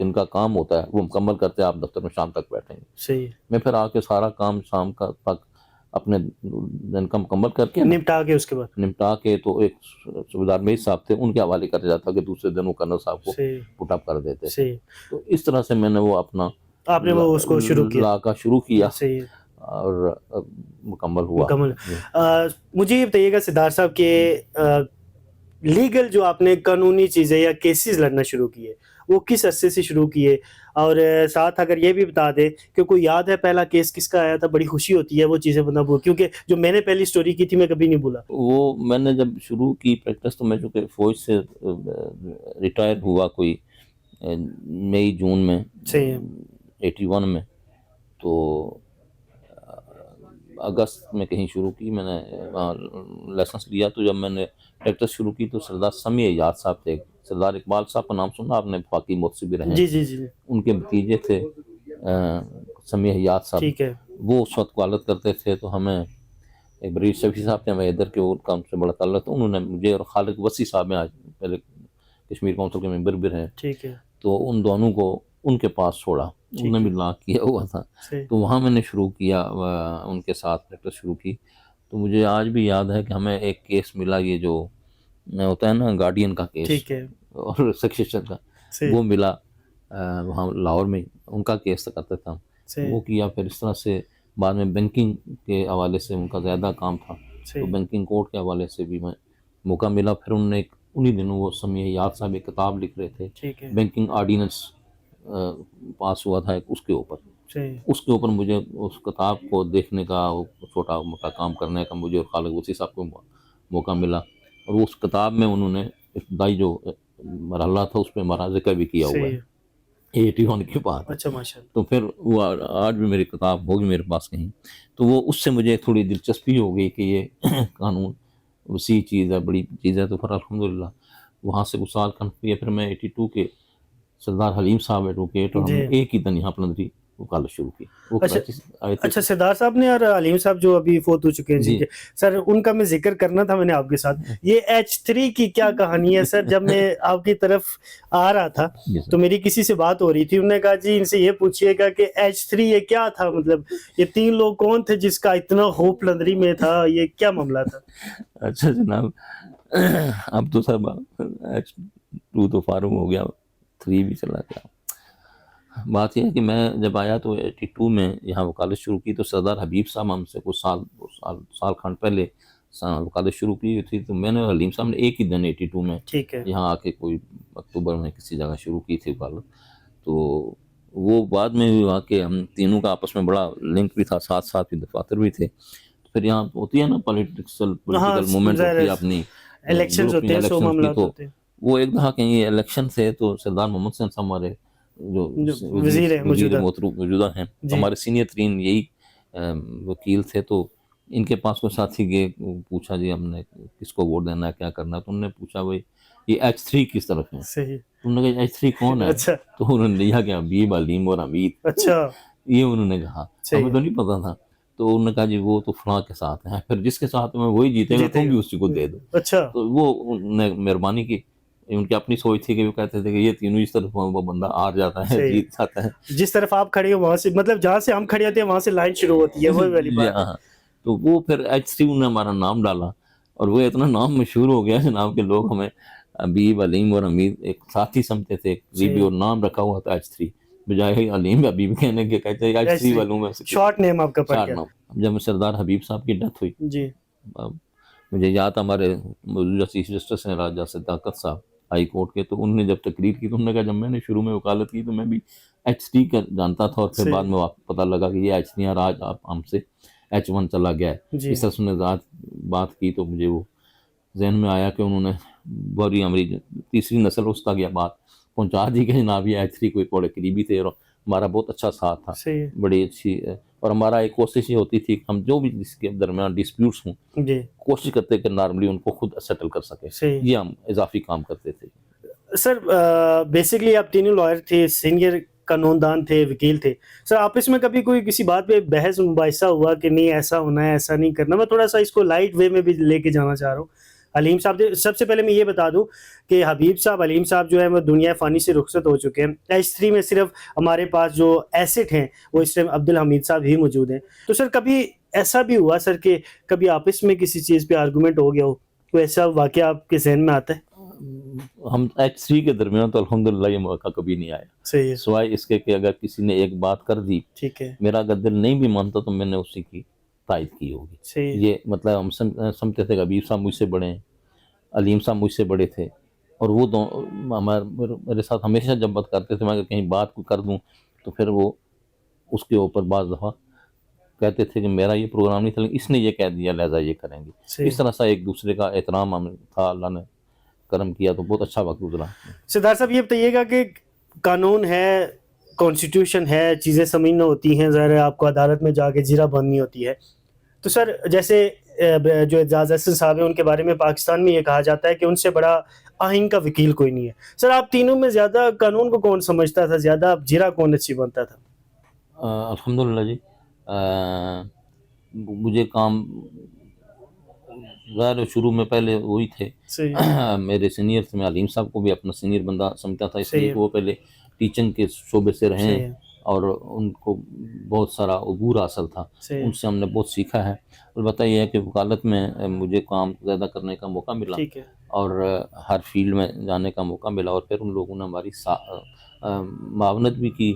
جن کا کام ہوتا ہے وہ مکمل کرتے ہیں، آپ دفتر میں شام تک بیٹھیں گے. صحیح میں پھر آ کے سارا کام شام کا تک اپنے دن کا مکمل کر کے نپٹا کے اس کے بعد نمٹا کے تو ایک صوبیدار میری صاحب تھے ان کے حوالے کر جاتا کہ دوسرے دن وہ کرنل صاحب کو صحیح پٹ اپ کر دیتے. صحیح. تو اس طرح سے میں نے وہ اپنا آپ نے وہ اس کو شروع کیا. علاقہ شروع کیا صحیح اور مکمل ہوا. مکمل. مجھے یہ بتائیے گا سدھارتھ صاحب کہ لیگل جو آپ نے قانونی چیزیں یا کیسز لڑنا شروع کیے وہ کس عرصے سے شروع کیے، اور ساتھ اگر یہ بھی بتا دیں کہ کوئی یاد ہے پہلا کیس کس کا آیا تھا؟ بڑی خوشی ہوتی ہے وہ چیزیں بندہ بول، کیونکہ جو میں نے پہلی سٹوری کی تھی میں کبھی نہیں بھولا. وہ میں نے جب شروع کی پریکٹس تو میں چونکہ فوج سے ریٹائر ہوا کوئی مئی جون میں 81 میں، تو اگست میں کہیں شروع کی میں نے لائسنس لیا. تو جب میں نے پریکٹس شروع کی تو سردار سمیع حیات صاحب تھے، سردار اقبال صاحب کا نام سنا آپ نے، وفاقی مفتی بھی رہے. جی جی جی ان کے بھتیجے تھے سمیع حیات صاحب. ٹھیک ہے. وہ اس وقت قوالت کرتے تھے تو ہمیں ایک بریر شفیع صاحب تھے حیدر کے، ان کا ان سے بڑا تعلق تھا. انہوں نے مجھے اور خالد وسیع صاحب ہیں آج پہلے کشمیر کونسل کے ممبر بھی رہے. ٹھیک ہے. تو ان دونوں کو ان کے پاس چھوڑا، انہوں نے بھی لاک کیا ہوا تھا. تو وہاں میں نے شروع کیا ان کے ساتھ پریکٹس شروع کی. تو مجھے آج بھی یاد ہے کہ ہمیں ایک کیس ملا، یہ جو ہوتا ہے نا گارڈین کا کیس ٹھیک ہے اور سکسیشن کا، وہ ملا وہاں لاہور میں. ان کا کیس کرتا تھا وہ کیا. پھر اس طرح سے بعد میں بینکنگ کے حوالے سے ان کا زیادہ کام تھا تو بینکنگ کوڈ کے حوالے سے بھی میں موقع ملا. پھر انہوں نے انہی دنوں وہ سمیع حیات صاحب ایک کتاب لکھ رہے تھے، بینکنگ آرڈیننس پاس ہوا تھا اس کے اوپر. اس کے اوپر مجھے اس کتاب کو دیکھنے کا، چھوٹا موٹا کام کرنے کا مجھے اور خالد وسیع صاحب کو موقع ملا. اور اس کتاب میں انہوں نے ابتدائی جو مرحلہ تھا اس پہ ہمارا ذکر بھی کیا ہوا ہے 81 کے بعد. اچھا ماشاء اللہ. تو پھر وہ آج بھی میری کتاب ہوگی میرے پاس کہیں. تو وہ اس سے مجھے تھوڑی دلچسپی ہو گئی کہ یہ قانون وسیع چیز ہے، بڑی چیز ہے. تو پھر الحمدللہ وہاں سے کچھ سال کیا. پھر میں 82 کے سردار حلیم صاحب ایڈوکیٹ اور ہم نے ایک ہی دن یہاں پلندری وکالت شروع کی. اچھا سردار صاحب نے اور علیم صاحب جو ابھی فوت ہو چکے ہیں جی سر، ان کا میں ذکر کرنا تھا میں نے آپ کے ساتھ. یہ H3 کی کیا کہانی ہے سر؟ جب میں آپ کی طرف آ رہا تھا تو میری کسی سے بات ہو رہی تھی، انہوں نے کہا جی ان سے یہ پوچھئے گا کہ H3 یہ کیا تھا، مطلب یہ 3 لوگ کون تھے جس کا اتنا خوف پلندری میں تھا، یہ کیا معاملہ تھا؟ اچھا جناب، اب تو سب H2 تو فارغ ہو گیا، 3 بھی چلا گیا. بات یہ ہے کہ میں جب آیا تو 82 میں یہاں وکالت شروع کی تو سردار حبیب صاحب ہم سے کچھ سال کھنڈ پہلے وکالت شروع کی تھی. تو میں نے حلیم صاحب نے ایک ہی دن 82 میں یہاں آ کے کوئی اکتوبر میں کسی جگہ شروع کی تھی وکالت. تو وہ بعد میں بھی وہاں کے ہم تینوں کا آپس میں بڑا لنک بھی تھا، ساتھ ساتھ بھی دفاتر بھی تھے. پھر یہاں ہوتی ہے نا پولیٹیکل موومنٹ ہوتی ہے اپنی، الیکشنز ہوتے ہیں، سو معاملات ہوتے ہیں. وہ ایک دفعہ کہیں الیکشن تھے تو سردار محمد حسین صاحب ہمارے جو وزیر موجودہ ہیں، ہمارے سینئر ترین یہی وکیل تھے. تو ان کے پاس کوئی ساتھی گئے، پوچھا جی ہم نے کس کو ووٹ دینا ہے، کیا کرنا ہے. تو انہوں نے پوچھا بھائی یہ H3 کس طرف ہے؟ انہوں نے کہا H3 کون ہے؟ تو انہوں نے لیا کہ حبیب، علیم اور حمید. یہ انہوں نے کہا، ہمیں تو نہیں پتا تھا. تو انہوں نے کہا جی وہ تو فلاں کے ساتھ ہیں، پھر جس کے ساتھ میں وہی جیتے گا تم بھی اسی کو دے دو. تو وہ نے مہربانی کی. ان کی اپنی سوچ تھی کہ وہ کہتے تھے کہ یہ تینوں اس طرف وہ بندہ ہار جاتا ہے، جیت جاتا ہے. جس طرف آپ کھڑے ہو وہاں سے، مطلب جہاں سے ہم کھڑے ہوتے ہیں وہاں سے لائن شروع ہوتی ہے، وہی والی بات. تو وہ پھر H3 نے ہمارا نام ڈالا اور وہ اتنا نام مشہور ہو گیا جناب کہ لوگ ہمیں حبیب، علیم اور حمید ایک ساتھ ہی سمجھتے تھے. قریبی اور نام رکھا ہوا تھا H3، بجائے علیم حبیب کہنے کے کہتے ہیں H3 والوں میں شارٹ نیم آپ کا پڑ گیا. جب سردار حبیب صاحب کی ڈیتھ ہوئی جی مجھے یاد ہمارے موجودہ چیف جسٹس ہیں راجہ صداقت صاحب ہائی کورٹ کے، تو انہوں نے جب تقریر کی تو انہوں نے کہا جب میں نے شروع میں وکالت کی تو میں بھی H3 کا جانتا تھا، اور پھر بعد میں پتہ لگا کہ یہ H3 اور آج آپ ہم سے H1 چلا گیا ہے. اس طرح سے انہوں نے بات کی تو مجھے وہ ذہن میں آیا کہ انہوں نے بڑی ہماری تیسری نسل اس تک یہ بات پہنچا دی کہ جناب یہ H3 کوئی بڑے قریبی تھے اور ہمارا بہت اچھا ساتھ تھا، بڑی اچھی. اور ہمارا ایک کوشش یہ ہوتی تھی کہ ہم جو بھی جس کے درمیان ڈسپیوٹس ہوں کوشش کرتے کہ نارملی ان کو خود سیٹل کر سکے. یہ ہم اضافی کام کرتے تھے. سر بیسکلی آپ تینوں لائر تھے، سینئر قانون دان تھے، وکیل تھے. سر آپس میں کبھی کوئی کسی بات پہ بحث مباحثہ ہوا کہ نہیں ایسا ہونا ہے، ایسا نہیں کرنا؟ میں تھوڑا سا اس کو لائٹ وے میں بھی لے کے جانا چاہ رہا ہوں. علیم صاحب سب سے پہلے میں یہ بتا دوں کہ حبیب صاحب علیم صاحب جو ہے وہ دنیا فانی سے رخصت ہو چکے ہیں. H3 میں صرف ہمارے پاس جو ایسٹ ہیں وہ اس ٹائم عبدالحمید صاحب ہی موجود ہیں. تو سر کبھی ایسا بھی ہوا سر کہ کبھی آپس میں کسی چیز پہ آرگومنٹ ہو گیا ہو, کوئی ایسا واقعہ آپ کے ذہن میں آتا ہے؟ ہم H3 کے درمیان تو الحمدللہ یہ موقع کبھی نہیں آیا, صحیح ہے, سوائے اس کے کہ اگر کسی نے ایک بات کر دی, ٹھیک ہے, میرا اگر دل نہیں بھی مانتا تو میں نے اسی کی تائید کی ہوگی. صحیح ہے, یہ مطلب ہم سمجھتے تھے کہ حبیب صاحب مجھ سے بڑے ہیں, علیم صاحب مجھ سے بڑے تھے, اور وہ میرے ساتھ ہمیشہ جب بات کرتے تھے, میں اگر کہیں بات کو کر دوں تو پھر وہ اس کے اوپر بعض دفعہ کہتے تھے کہ میرا یہ پروگرام نہیں تھا لیکن اس نے یہ کہہ دیا لہذا یہ کریں گے. صحیح. اس طرح سے ایک دوسرے کا احترام ہم تھا, اللہ نے کرم کیا تو بہت اچھا وقت گزرا. سردار صاحب یہ بتائیے گا کہ قانون ہے, کانسٹیٹیوشن ہے, چیزیں سمجھنا ہوتی ہیں, ظاہر ہے آپ کو عدالت میں جا کے زیرہ بندنی ہوتی ہے. تو سر جیسے جو اعجاز احسن صاحب ہیں ان کے بارے میں پاکستان میں یہ کہا جاتا ہے کہ ان سے بڑا آئین کا وکیل کوئی نہیں ہے. سر آپ تینوں میں زیادہ قانون کو کون سمجھتا تھا, زیادہ زیرہ کون اچھی بنتا تھا؟ الحمدللہ جی, مجھے کام ظاہر شروع میں پہلے وہی تھے, میرے سینئر تھے, میں علیم صاحب کو بھی اپنا سینئر بندہ سمجھتا تھا, اس لیے وہ پہلے ٹیچنگ کے شعبے سے رہے ہیں اور ان کو بہت سارا عبور حاصل تھا, ان سے ہم نے بہت سیکھا ہے. البتہ یہ ہے کہ وکالت میں مجھے کام زیادہ کرنے کا موقع ملا اور ہر فیلڈ میں جانے کا موقع ملا, اور پھر ان لوگوں نے ہماری معاونت بھی کی,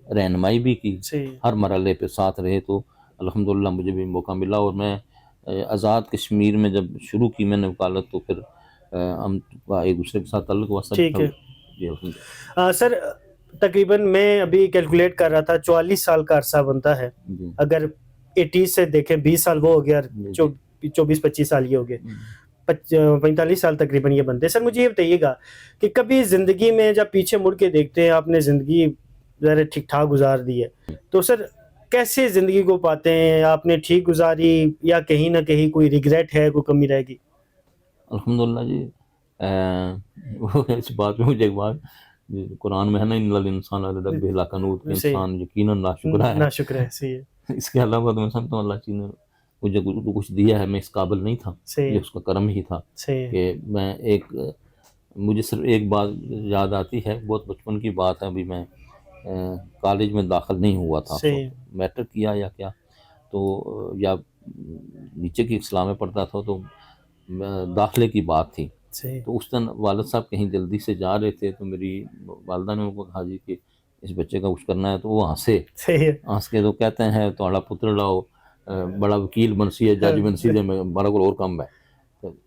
رہنمائی بھی کی, ہر مرحلے پہ ساتھ رہے, تو الحمدللہ مجھے بھی موقع ملا. اور میں آزاد کشمیر میں جب شروع کی میں نے وکالت تو پھر ہم ایک دوسرے کے ساتھ تعلق ہوا. ٹھیک ہے سر, تقریباً میں ابھی کیلکولیٹ کر رہا تھا 44 سال کا عرصہ بنتا ہے, اگر 80 سے دیکھیں 20 سال وہ ہو گیا, 24-25 سال یہ ہو گئے, 45 سال تقریباً یہ بنتے ہیں. سر مجھے یہ بتائیے گا کہ کبھی زندگی میں جب پیچھے مڑ کے دیکھتے ہیں, آپ نے زندگی ذرا ٹھیک ٹھاک گزار دی ہے, تو سر کیسے زندگی کو پاتے ہیں, آپ نے ٹھیک گزاری یا کہیں نہ کہیں کوئی ریگریٹ ہے, کوئی کمی رہ گئی؟ الحمدللہ جی, اس بات میں مجھے ایک بات قرآن میں ہے نا, ان الانسان لربہ لکنود, انسان یقیناً ناشکر ہے. صحیح ہے. اس کے علاوہ تو میں سمجھتا ہوں اللہ چیز نے مجھے کچھ دیا ہے, میں اس قابل نہیں تھا, یہ اس کا کرم ہی تھا کہ میں مجھے صرف ایک بات یاد آتی ہے, بہت بچپن کی بات ہے, ابھی میں کالج میں داخل نہیں ہوا تھا, میٹرک کیا یا کیا, تو یا نیچے کی اسلام میں پڑھتا تھا, تو داخلے کی بات تھی. تو اس دن والد صاحب کہیں جلدی سے جا رہے تھے, تو میری والدہ نے ان کو کہا جی کہ اس بچے کا کچھ کرنا ہے, تو وہ ہنس کے تو کہتے ہیں تھوڑا پتر لاؤ, بڑا وکیل بنسی ہے, جج بنسی دے میں بڑا کو اور کم ہے,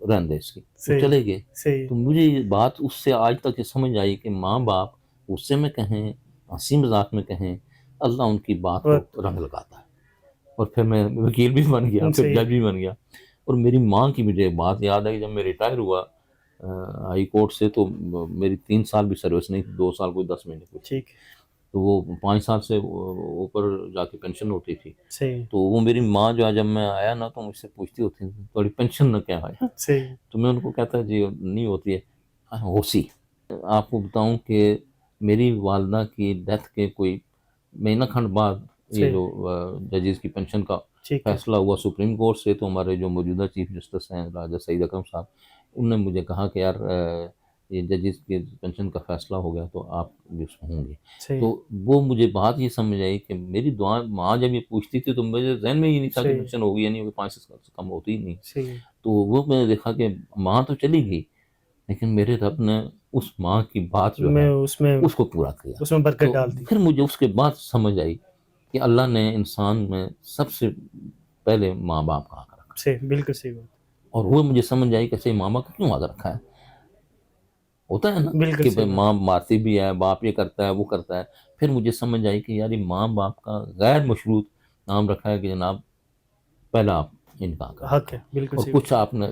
رہن دے اس کی, چلے گئے. تو مجھے یہ بات اس سے آج تک یہ سمجھ آئی کہ ماں باپ غصے میں کہیں, ہنسی مذاق میں کہیں, اللہ ان کی بات کو رنگ لگاتا ہے. اور پھر میں وکیل بھی بن گیا, پھر جج بھی بن گیا. اور میری ماں کی مجھے بات یاد ہے کہ جب میں ریٹائر ہوا ہائی کورٹ سے, تو میری 3 سال بھی سروس نہیں تھی, 2 سال کوئی 10 مہینے کچھ, تو وہ 5 سال سے اوپر جا کے پینشن ہوتی تھی. تو وہ میری ماں جو ہے, جب میں آیا نا تو مجھ سے پوچھتی ہوتی تھی تھوڑی پینشن نہ کیا ہے, تو میں ان کو کہتا جی نہیں ہوتی ہے, ہوسی. آپ کو بتاؤں کہ میری والدہ کی ڈیتھ کے کوئی مہینہ کھنڈ بعد یہ جو ججز کی پینشن کا فیصلہ ہوا سپریم کورٹ سے, تو ہمارے جو موجودہ چیف جسٹس ہیں راجہ سعید اکرم صاحب, انہوں نے مجھے کہا کہ یار یہ ججز کی پینشن کا فیصلہ ہو گیا تو آپ بھی اس میں ہوں گے. تو وہ مجھے بات یہ سمجھ آئی کہ میری دعا ماں جب یہ پوچھتی تھی تو مجھے ذہن میں ہی نہیں تھا کہ پینشن ہوگی, یعنی 5 سال سے کم ہوتی ہی نہیں. تو وہ میں نے دیکھا کہ ماں تو چلی گئی, لیکن میرے رب نے اس ماں کی بات جو ہے اس کو پورا کیا, اس میں برکت ڈال دی. پھر مجھے اس کے بعد سمجھ آئی کہ اللہ نے انسان میں سب سے پہلے ماں باپ کا حق رکھا. بالکل صحیح بات. اور وہ مجھے سمجھ آئی کہ صحیح ماں باپ کا کیوں حق رکھا ہے. ہوتا ہے نا کہ ماں مارتی بھی ہے, باپ یہ کرتا ہے وہ کرتا ہے. پھر مجھے سمجھ آئی کہ یار ماں باپ کا غیر مشروط نام رکھا ہے کہ جناب پہلا آپ ان کا حق ہے. اور کچھ آپ نے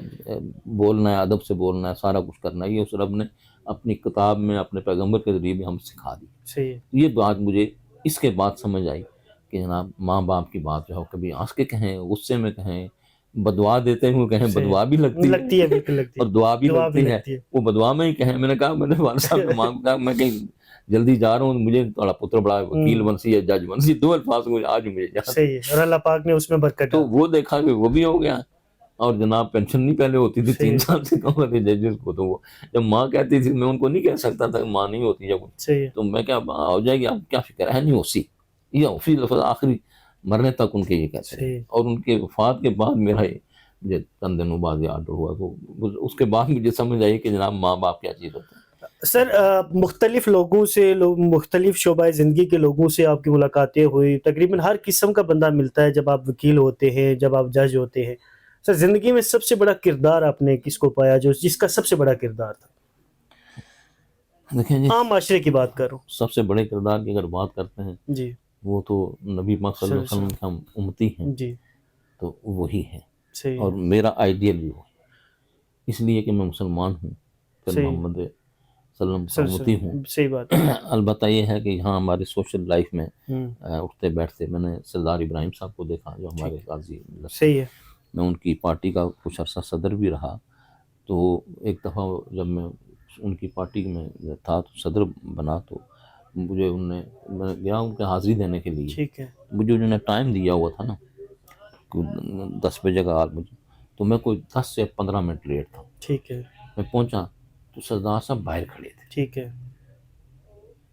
بولنا ہے, ادب سے بولنا ہے, سارا کچھ کرنا ہے, یہ اس رب نے اپنی کتاب میں اپنے پیغمبر کے ذریعے بھی ہم سکھا دی. یہ بات مجھے اس کے بعد سمجھ آئی کہ جناب ماں باپ کی بات جو ہے کبھی ہنس کے کہیں, غصے میں کہیں, بدعا دیتے ہوئے کہیں, بدعا بھی لگتی ہے اور دعا بھی لگتی ہے, وہ بدعا میں ہی کہیں. میں نے کہا میں نے والد صاحب ماں کو کہا میں کہیں جلدی جا رہا ہوں, مجھے تھوڑا پتر بڑا وکیل بنسی ہے, جج بنسی, 2 الفاظ مجھے آج مجھے یاد. اور اللہ پاک نے اس میں برکت, تو وہ دیکھا کہ وہ بھی ہو گیا. اور جناب پینشن نہیں پہلے ہوتی تھی 3 سال سے کم ہوتے ججز کو، تو وہ جب ماں کہتی تھی میں ان کو نہیں کہہ سکتا تھا ماں نہیں ہوتی جب، صحیح ہے، تو میں کیا ہو جائے گی آپ کیا فکر ہے، نہیں ہوسی، یہ اسی لفظ آخری مرنے تک ان کے یہ کہتے ہیں. صحیح. اور ان کے وفات کے بعد میرا یہ مجھے چند دنوں بعد یہ آرڈر ہوا، تو اس کے بعد مجھے سمجھ آئی کہ جناب ماں باپ کیا چیز ہوتے ہیں. سر مختلف لوگوں سے مختلف شعبۂ زندگی کے لوگوں سے آپ کی ملاقاتیں ہوئی، تقریباً ہر قسم کا بندہ ملتا ہے جب آپ وکیل ہوتے ہیں، جب آپ جج ہوتے ہیں. سر زندگی میں سب سے بڑا کردار آپ نے کس کو پایا جس کا سب سے بڑا کردار تھا؟ دیکھیں جی، عام معاشرے کی بات کر رہا سب سے بڑے کردار کی اگر بات کرتے ہیں ہوں. جی وہ تو نبی پاک صلی اللہ علیہ وسلم کے ہم امتی ہیں، جی تو وہی ہے. صحیح اور ہے، میرا آئیڈیل بھی وہی، اس لیے کہ میں مسلمان ہوں، پھر صحیح محمد صلی اللہ علیہ وسلم کا سر امتی ہوں. صحیح بات ہے. البتہ یہ ہے کہ یہاں ہمارے سوشل لائف میں ہوں اٹھتے بیٹھتے میں نے سردار ابراہیم صاحب کو دیکھا جو ہمارے ٹھیک، قاضی ملت تھے. صحیح ہے. میں ان کی پارٹی کا کچھ عرصہ صدر بھی رہا. تو ایک دفعہ جب میں ان کی پارٹی میں تھا تو صدر بنا، تو مجھے میں گیا ان کے حاضری دینے کے لیے. ٹھیک ہے، مجھے انہوں نے ٹائم دیا ہوا تھا نا، 10 بجے کا مجھے، تو میں کوئی 10 سے 15 منٹ لیٹ تھا. ٹھیک ہے، میں پہنچا تو سردار صاحب باہر کھڑے تھے، ٹھیک ہے،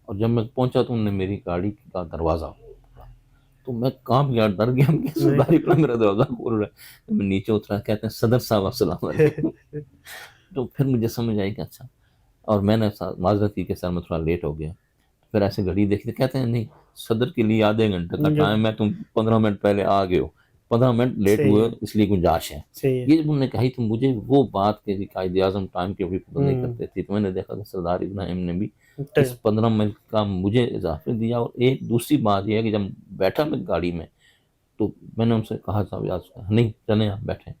اور جب میں پہنچا تو انہوں نے میری گاڑی کا دروازہ کھولا. تو میں کانپ گیا، ڈر گیا کہ سردار ابراہیم میرا دروازہ کھول رہا ہے. میں نیچے اترا، کہتے ہیں صدر صاحب السلام علیکم. تو پھر مجھے سمجھ آئی کہ اچھا، اور میں نے معذرت کی کہ سر میں تھوڑا لیٹ ہو گیا. پھر ایسے گھڑی دیکھی تو کہتے ہیں نہیں، صدر کے لیے آدھے گھنٹے کا ٹائم ہے، تم 15 منٹ پہلے آ گئے ہو، 15 منٹ لیٹ صحیح ہوئے ہے، اس لیے گنجائش ہے. صحیح ہے. یہ جب انہوں نے کہی تو مجھے وہ بات کہ قائد اعظم ٹائم کی بھی پابند نہیں کرتے تھے، تو میں نے دیکھا کہ سردار ابراہیم نے بھی اس 15 منٹ کا مجھے اضافے دیا. اور ایک دوسری بات یہ ہے کہ جب بیٹھا میں گاڑی میں تو میں نے ان سے کہا صاحب یاد نہیں چلیں آپ بیٹھیں،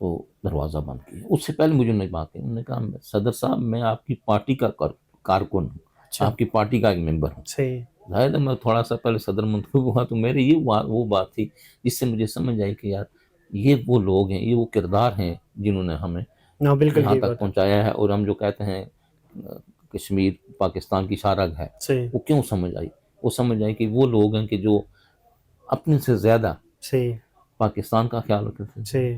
تو دروازہ بند کیا. اس سے پہلے مجھے نہیں بات کی، انہوں نے کہا صدر صاحب میں آپ کی پارٹی کا کارکن ہوں، اچھا، آپ کی پارٹی کا ایک ممبر ہوں. صحیح، ظاہر ہے میں تھوڑا سا پہلے صدر منتخب ہوا تو میری یہ وہ بات تھی جس سے مجھے سمجھ آئی کہ یار یہ وہ لوگ ہیں، یہ وہ کردار ہیں جنہوں نے ہمیں ہاں بالکل یہاں یہی تک بات ہے. پہنچایا ہے. اور ہم جو کہتے ہیں کشمیر پاکستان کی شارگ ہے، صحیح، وہ کیوں سمجھ آئی؟ وہ سمجھ آئی کہ وہ لوگ ہیں کہ جو اپنے سے زیادہ صحیح، پاکستان کا خیال رکھتے تھے، صحیح،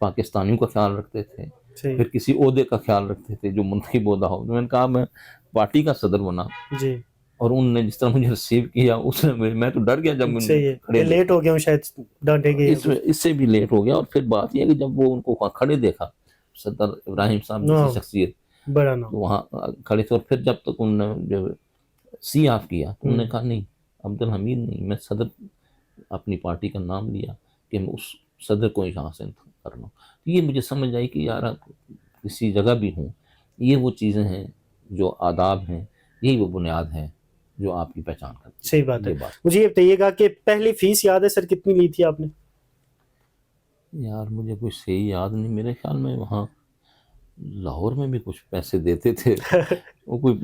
پاکستانیوں کا خیال رکھتے تھے، صحیح، پھر کسی عہدے کا خیال رکھتے تھے جو منتخب عہدہ ہو. میں نے کہا میں پارٹی کا صدر بنا، جی اور انہوں نے جس طرح مجھے ریسیو کیا اس نے میں تو ڈر گیا جب مجھے صحیح ہے. کھڑے یہ لیٹ دیکھا. ہو گیا ہوں شاید ڈانٹیں گے یا کچھ. اس سے بھی لیٹ ہو گیا. اور پھر بات یہ ہے کہ جب وہ ان کو کھڑے دیکھا صدر ابراہیم صاحب جیسی شخصیت، بڑا نام. تو وہاں کھڑے تھے. اور پھر جب تک انہوں نے جو سی آف کیا تو انہوں نے کہا نہیں عبدالحمید نہیں، میں صدر اپنی پارٹی کا نام لیا کہ میں اس صدر کو یہاں سے کرنا ہوں. یہ مجھے سمجھ آئی کہ یار کسی جگہ بھی ہوں، یہ وہ چیزیں ہیں جو آداب ہیں، یہی وہ بنیاد ہیں جو آپ کی پہچان کرتی ہے. صحیح بات ہے. یہ بات مجھے یہ بتائیے گا کہ پہلی فیس یاد ہے سر کتنی لی تھی آپ نے؟ یار مجھے کچھ صحیح یاد نہیں، میرے خیال میں وہاں لاہور میں بھی کچھ پیسے دیتے تھے، وہ کوئی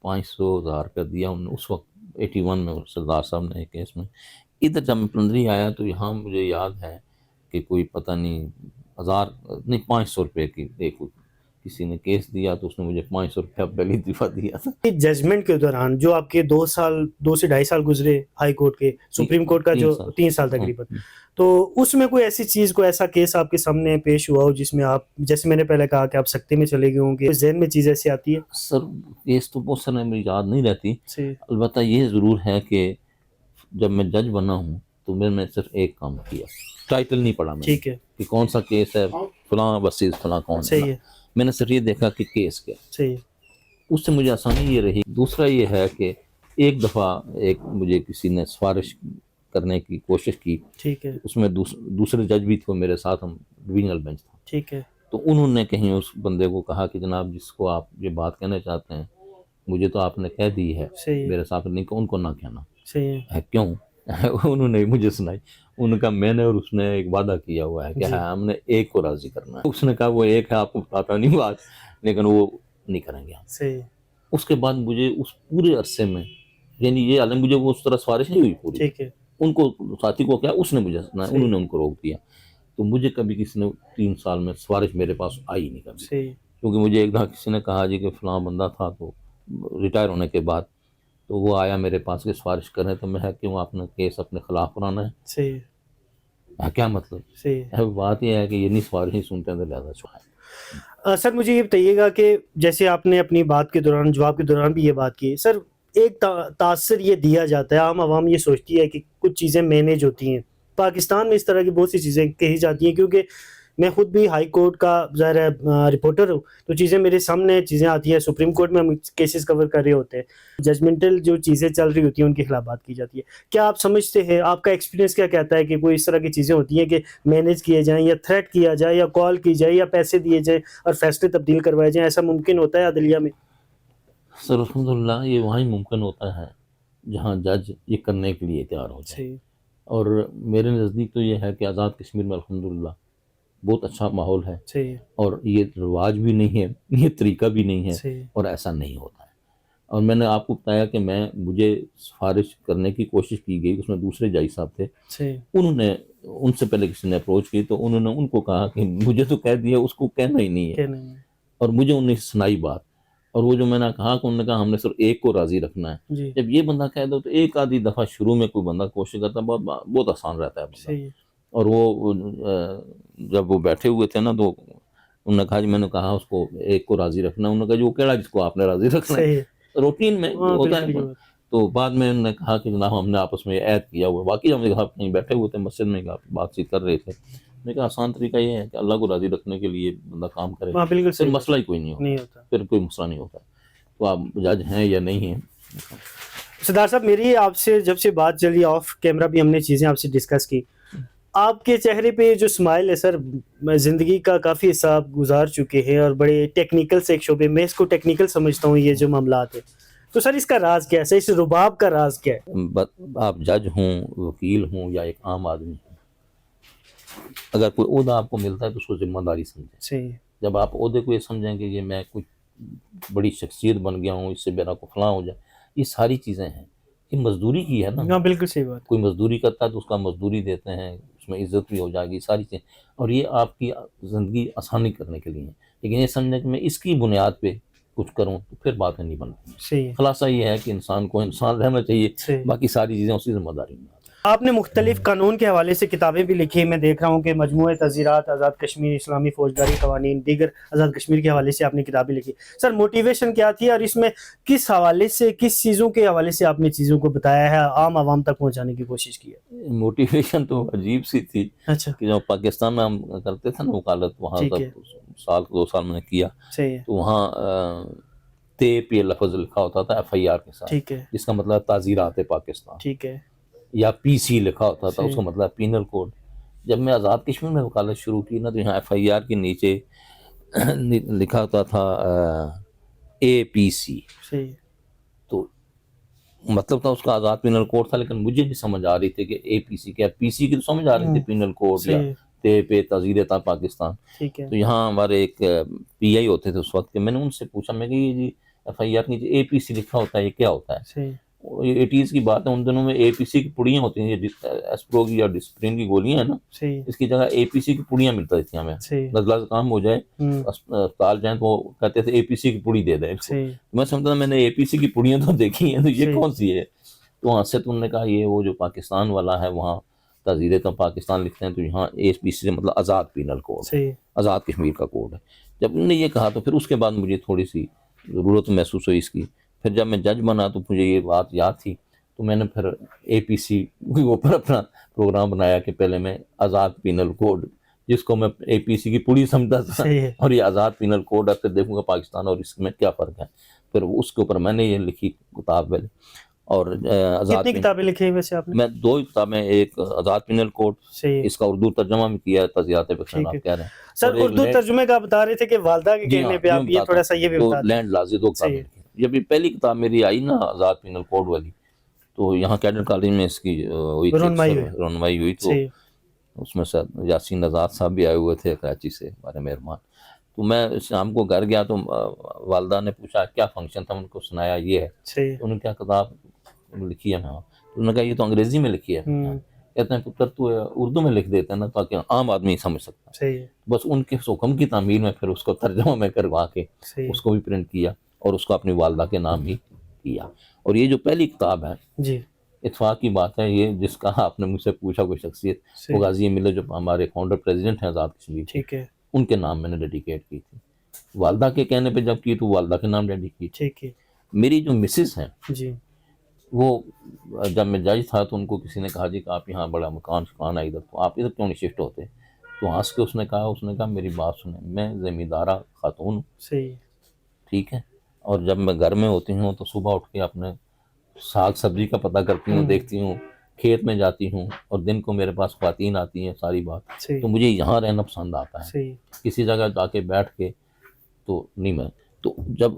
500,000 روپیہ دیا انہوں نے اس وقت 81 میں سردار صاحب نے ایک کیس میں. ادھر جب میں پندری آیا تو یہاں مجھے یاد ہے کہ کوئی پتہ نہیں 1000 نہیں 500 روپے کی ایک کسی نے کیس دیا تو اس نے مجھے 500 روپیہ پہلی دفعہ دیا تھا. ججمنٹ کے دوران جو آپ کے 2 سال 2 سے 2.5 سال گزرے ہائی کورٹ کے، سپریم کورٹ کا جو 3 سال تقریباً، تو اس میں کوئی ایسی چیز، کوئی ایسا کیس آپ کے سامنے پیش ہوا ہو جس میں آپ، جیسے میں نے پہلے کہا کہ آپ سکتے میں چلے گئے ہوں گے، ذہن میں چیز ایسی آتی ہے؟ سر کیس تو بہت سارے مجھے یاد نہیں رہتی، صحیح، البتہ یہ ضرور ہے کہ جب میں جج بنا ہوں تو میں نے صرف ایک کام کیا، ٹائٹل نہیں پڑھا میں نے ٹھیک ہے، کہ کون سا کیس ہے، فلاں وسیز فلاں کون ہے. صحیح ہے، میں نے صرف یہ دیکھا کہ کیس کیا. صحیح ہے، اس سے مجھے آسانی یہ رہی. دوسرا یہ ہے کہ ایک دفعہ مجھے کسی نے سفارش کرنے کی کوشش کی، ٹھیک ہے، اس میں دوسرے جج بھی تھے میرے ساتھ، ہم ڈویژنل بینچ تھا. ٹھیک ہے، تو انہوں نے کہیں اس بندے کو کہا کہ جناب جس کو آپ یہ بات کہنا چاہتے ہیں مجھے تو آپ نے کہہ دی ہے، صحیح ہے، میرے ساتھ نہیں ان کو نہ کہنا. صحیح ہے، کیوں؟ انہوں نے مجھے سنائی. انہوں نے کہا میں نے اور اس نے ایک وعدہ کیا ہوا ہے کہ جی، ہم نے ایک کو راضی کرنا ہے. اس نے کہا وہ ایک ہے آپ کو بتاتا نہیں بات، لیکن وہ نہیں کریں گے ہم. صحیح ہے، اس کے بعد مجھے اس پورے عرصے میں، یعنی یہ عالم مجھے وہ اس طرح سفارش نہیں ہوئی پوری، ٹھیک ہے، ان کو ساتھی کو کیا اس نے مجھے سنایا، انہوں صحیح، نے ان کو روک دیا. تو مجھے کبھی کسی نے 3 سال میں سفارش میرے پاس آئی نہیں کبھی، صحیح، کیونکہ مجھے ایک دفعہ کسی نے کہا جی کہ فلاں بندہ تھا تو ریٹائر ہونے کے بعد تو وہ آیا میرے پاس کہ سفارش کریں، تو میں کیوں آپ نے کیس اپنے خلاف بنانا ہے. صحیح، کیا مطلب؟ صحیح. بات یہ ہے کہ یہ نہیں سفارشیں سنتے ہیں تو لہٰذا چھوڑیں. سر مجھے یہ بتائیے گا کہ جیسے آپ نے اپنی بات کے دوران جواب کے دوران بھی یہ بات کی سر، ایک تاثر یہ دیا جاتا ہے، عام عوام یہ سوچتی ہے کہ کچھ چیزیں مینیج ہوتی ہیں. پاکستان میں اس طرح کی بہت سی چیزیں کہی جاتی ہیں، کیونکہ میں خود بھی ہائی کورٹ کا ظاہر ہے رپورٹر ہوں، تو چیزیں میرے سامنے چیزیں آتی ہیں. سپریم کورٹ میں ہم کیسز کور کر رہے ہوتے ہیں، ججمنٹل جو چیزیں چل رہی ہوتی ہیں ان کے خلاف بات کی جاتی ہے. کیا آپ سمجھتے ہیں، آپ کا ایکسپیرینس کیا کہتا ہے کہ کوئی اس طرح کی چیزیں ہوتی ہیں کہ مینیج کیے جائیں یا تھریٹ کیا جائے یا کال کی جائے یا پیسے دیے جائیں اور فیصلے تبدیل کروائے جائیں، ایسا ممکن ہوتا ہے عدلیہ میں؟ سر الحمدللہ یہ وہاں ہی ممکن ہوتا ہے جہاں جج یہ کرنے کے لیے تیار ہو جائے. اور میرے نزدیک تو یہ ہے کہ آزاد کشمیر میں الحمدللہ بہت اچھا ماحول ہے، اور یہ رواج بھی نہیں ہے، یہ طریقہ بھی نہیں ہے، اور ایسا نہیں ہوتا ہے. اور میں نے آپ کو بتایا کہ مجھے سفارش کرنے کی کوشش کی گئی، اس میں دوسرے جج صاحب تھے، انہوں نے ان سے پہلے کسی نے اپروچ کی تو انہوں نے ان کو کہا کہ مجھے تو کہہ دیا، اس کو کہنا ہی نہیں ہے. اور مجھے انہوں نے سنائی بات، اور وہ جو میں نے کہا کہ انہوں نے کہا ہم نے صرف ایک کو راضی رکھنا ہے. جب یہ بندہ کہہ دو تو ایک آدھی دفعہ شروع میں کوئی بندہ کوشش کرتا ہے، بہت آسان رہتا ہے بندہ. اور وہ جب وہ بیٹھے ہوئے تھے نا تو انہوں نے کہا جی میں نے کہا اس کو ایک کو راضی رکھنا ہے. انہوں نے کہا جی وہ کیڑا جس کو آپ نے راضی رکھنا ہے، روٹین میں ہوتا ہے. تو بعد میں انہوں نے کہا کہ جناب ہم نے آپس میں عہد کیا ہوا. باقی ہم نے کہا کہیں بیٹھے ہوئے تھے مسجد میں، بات چیت کر رہے تھے. میں کہا آسان طریقہ یہ ہے کہ اللہ کو راضی رکھنے کے لیے بندہ کام کرے، پھر مسئلہ ہی کوئی نہیں ہوتا، پھر کوئی مسئلہ نہیں ہوتا. تو آپ جج ہیں یا نہیں ہیں. سردار صاحب میری آپ سے جب سے بات چلی آف کیمرہ بھی ہم نے چیزیں آپ سے ڈسکس کی، آپ کے چہرے پہ جو اسمائل ہے سر، میں زندگی کا کافی حصہ آپ گزار چکے ہیں اور بڑے ٹیکنیکل سے ایک شعبے میں، اس کو ٹیکنیکل سمجھتا ہوں یہ جو معاملات ہے. تو سر اس کا راز کیا ہے، اس رباب کا راز کیا ہے؟ آپ جج ہوں، وکیل ہوں یا ایک عام آدمی ہوں، اگر کوئی عہدہ آپ کو ملتا ہے تو اس کو ذمہ داری سمجھیں. جب آپ عہدے کو یہ سمجھیں کہ یہ میں کچھ بڑی شخصیت بن گیا ہوں، اس سے میرا کو فلاں ہو جائے، یہ ساری چیزیں ہیں، یہ مزدوری کی ہے نا. بالکل صحیح بات. کوئی مزدوری کرتا ہے تو اس کا مزدوری دیتے ہیں، اس میں عزت بھی ہو جائے گی، ساری چیزیں. اور یہ آپ کی زندگی آسانی کرنے کے لیے ہے. لیکن یہ سمجھیں کہ میں اس کی بنیاد پہ کچھ کروں تو پھر باتیں نہیں بنتی. خلاصہ یہ ہے کہ انسان کو انسان رہنا چاہیے، باقی ساری چیزیں اس کی ذمہ داری میں. آپ نے مختلف قانون کے حوالے سے کتابیں بھی لکھی، میں دیکھ رہا ہوں کہ مجموعہ تعزیرات آزاد کشمیر، اسلامی فوجداری قوانین، دیگر آزاد کشمیر کے حوالے سے آپ نے کتابیں لکھی. سر موٹیویشن کیا تھی اور اس میں کس حوالے سے، کس چیزوں کے حوالے سے آپ نے چیزوں کو بتایا ہے، عام عوام تک پہنچانے کی کوشش کی ہے؟ موٹیویشن تو عجیب سی تھی کہ جب پاکستان میں ہم کرتے تھے نا وکالت، وہاں سال 2 سال میں نے کیا، تو وہاں تیپ یہ لفظ لکھا ہوتا تھا FIR کے ساتھ، جس کا مطلب تعزیرات پاکستان، یا PC لکھا ہوتا تھا، اس کا مطلب پینل کوڈ. جب میں آزاد کشمیر میں وکالت شروع کی نا تو یہاں FIR کے نیچے لکھا ہوتا تھا APC، تو مطلب تھا اس کا آزاد پینل کوڈ تھا. لیکن مجھے نہیں سمجھ آ رہی تھی کہ APC کیا، PC کی تو سمجھ آ رہی تھی پینل کوڈ یا پہ تعزیرات پاکستان. تو یہاں ہمارے ایک PI ہوتے تھے اس وقت کے، میں نے ان سے پوچھا، میں کہ یہ جی FIR نیچے APC لکھا ہوتا ہے، یہ کیا ہوتا ہے؟ یہ 80s کی بات ہے، ان دنوں میں APC کی پڑیاں ہوتی ہیں، یہ ایسپرو کی یا ڈسپرین کی گولیاں ہیں نا، اس کی جگہ APC کی پڑیاں ملتا تھی ہمیں. نزلہ کام ہو جائے، اسپتال جائیں تو وہ کہتے تھے APC کی پڑی دے دیں. میں سمجھتا تھا میں نے APC کی پڑیاں تو دیکھی ہیں، تو یہ کون سی ہے؟ تو وہاں سے تو انہوں نے کہا یہ وہ جو پاکستان والا ہے وہاں تعزیرات پاکستان لکھتے ہیں، تو یہاں APC سے مطلب آزاد پینل کوڈ، آزاد کشمیر کا کوڈ ہے. جب انہوں نے یہ کہا تو پھر اس کے بعد مجھے تھوڑی سی ضرورت محسوس ہوئی اس کی. پھر جب میں جج بنا تو مجھے یہ بات یاد تھی، تو میں نے پھر APC کے اوپر اپنا پروگرام بنایا کہ پہلے میں آزاد پینل کوڈ، جس کو میں APC کی پوری سمجھتا تھا، اور یہ آزاد پینل کوڈ ہے، پھر دیکھوں گا پاکستان اور اس میں کیا فرق ہے. پھر اس کے اوپر میں نے یہ لکھی کتاب پہلے. اور آزاد کتنی کتابیں لکھی ہیں ویسے آپ نے؟ میں 2 کتابیں، ایک آزاد پینل کوڈ، اس کا اردو ترجمہ بھی کیا ہے، تعزیرات پہ آپ کہہ رہے ہیں. سر اردو ترجمے کا بتا رہے تھے کہ والدہ کے کہنے پہ آپ یہ تھوڑا سا یہ بھی بتا دیں. لینڈ لازی 2 کتابیں لکھی. جب یہ پہلی کتاب میری آئی نا آزاد پینل کوڈ والی، تو یہاں کیڈر کالج میں اس کی رونمائی ہوئی. تو اس میں سے یاسین آزاد صاحب بھی آئے ہوئے تھے کراچی سے، ہمارے مہربان. تو میں شام کو گھر گیا تو والدہ نے پوچھا کیا فنکشن تھا، ان کو سنایا یہ ہے. انہوں نے کیا کتاب لکھی ہے؟ میں انہوں نے کہا یہ تو انگریزی میں لکھی ہے. کہتے ہیں پتر تو اردو میں لکھ دیتے ہیں نا تاکہ عام آدمی سمجھ سکتا. بس ان کے حکم کی تعمیر میں پھر اس کو ترجمہ میں کروا کے اس کو بھی پرنٹ کیا اور اس کو اپنی والدہ کے نام ہی کیا. اور یہ جو پہلی کتاب ہے اتفاق کی بات ہے یہ جس کا آپ نے مجھ سے پوچھا کوئی شخصیت، وہ غازی ملت جو ہمارے فاؤنڈر پریزیڈنٹ ہیں آزاد کشمیر کے، ٹھیک ہے ان کے نام میں نے ڈیڈیکیٹ کی تھی. والدہ کے کہنے پہ جب کی تو والدہ کے نام ڈیڈیکیٹ کی. ٹھیک ہے میری جو مسز ہیں جی وہ جب میں جج تھا تو ان کو کسی نے کہا جی کہ آپ یہاں بڑا مکان ہے ادھر، تو آپ ادھر کیوں نہیں شفٹ ہوتے؟ تو ہنس کے اس نے کہا میری بات سنیں، میں زمیندارہ خاتون ہوں، صحیح ٹھیک ہے، اور جب میں گھر میں ہوتی ہوں تو صبح اٹھ کے اپنے ساگ سبزی کا پتہ کرتی ہوں، دیکھتی ہوں، کھیت میں جاتی ہوں، اور دن کو میرے پاس خواتین آتی ہیں ساری بات. صحیح تو مجھے یہاں رہنا پسند آتا ہے، صحیح کسی جگہ جا کے بیٹھ کے تو نہیں. میں تو جب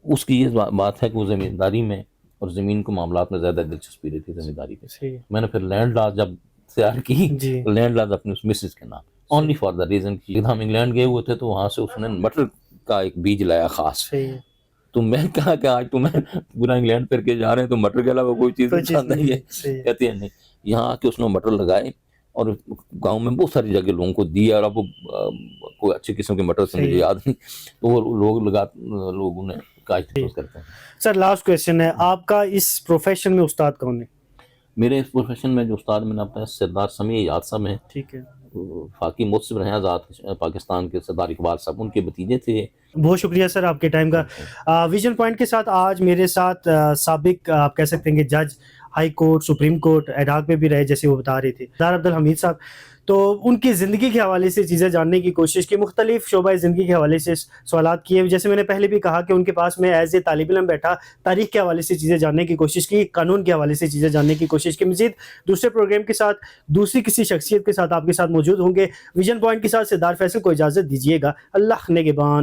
اس کی یہ بات ہے کہ وہ زمینداری میں اور زمین کو معاملات میں زیادہ دلچسپی رہتی ہے زمینداری پہ، صحیح میں نے پھر لینڈ لاز جب تیار کی جی تو لینڈ لاز اپنی اس مسز کے نام، اونلی فار دا ریزن کہ ہم انگلینڈ گئے ہوئے تھے تو وہاں سے اس نے مٹر کا ایک بیج لایا خاص. صحیح ہے تو میں کہا کہ آج تمہیں پورا انگلینڈ پھر کے جا رہے ہیں تو مٹر کے علاوہ کوئی چیز پسند نہیں ہے؟ صحیح ہے کہتے ہیں نہیں. یہاں آ کے اس نے مٹر لگائے اور گاؤں میں بہت ساری جگہ لوگوں کو دیا، اور اب وہ کوئی اچھی قسم کے مٹر سے مجھے یاد نہیں، تو وہ لوگ انہیں کاشت کرتے ہیں. سر لاسٹ کویشچن ہے، آپ کا اس پروفیشن میں استاد کون ہے؟ میرے اس پروفیشن میں جو استاد میں نے اپنا سردار سمیع یاد صاحب ہیں، ٹھیک ہے فاقی متصب رہے آزاد پاکستان کے سردار اقبال صاحب، ان کے بھتیجے تھے. بہت شکریہ سر آپ کے ٹائم کا. ویژن پوائنٹ کے ساتھ آج میرے ساتھ سابق آپ کہہ سکتے ہیں کہ جج ہائی کورٹ، سپریم کورٹ، ایڈاک میں بھی رہے جیسے وہ بتا رہے تھے، سردار عبدالحمید صاحب. تو ان کی زندگی کے حوالے سے چیزیں جاننے کی کوشش کی، مختلف شعبۂ زندگی کے حوالے سے سوالات کیے. جیسے میں نے پہلے بھی کہا کہ ان کے پاس میں ایز اے طالب علم بیٹھا، تاریخ کے حوالے سے چیزیں جاننے کی کوشش کی، قانون کے حوالے سے چیزیں جاننے کی کوشش کی. مزید دوسرے پروگرام کے ساتھ دوسری کسی شخصیت کے ساتھ آپ کے ساتھ موجود ہوں گے. ویژن پوائنٹ کے ساتھ سردار فیصل کو اجازت دیجیے گا. اللہ نگہبان.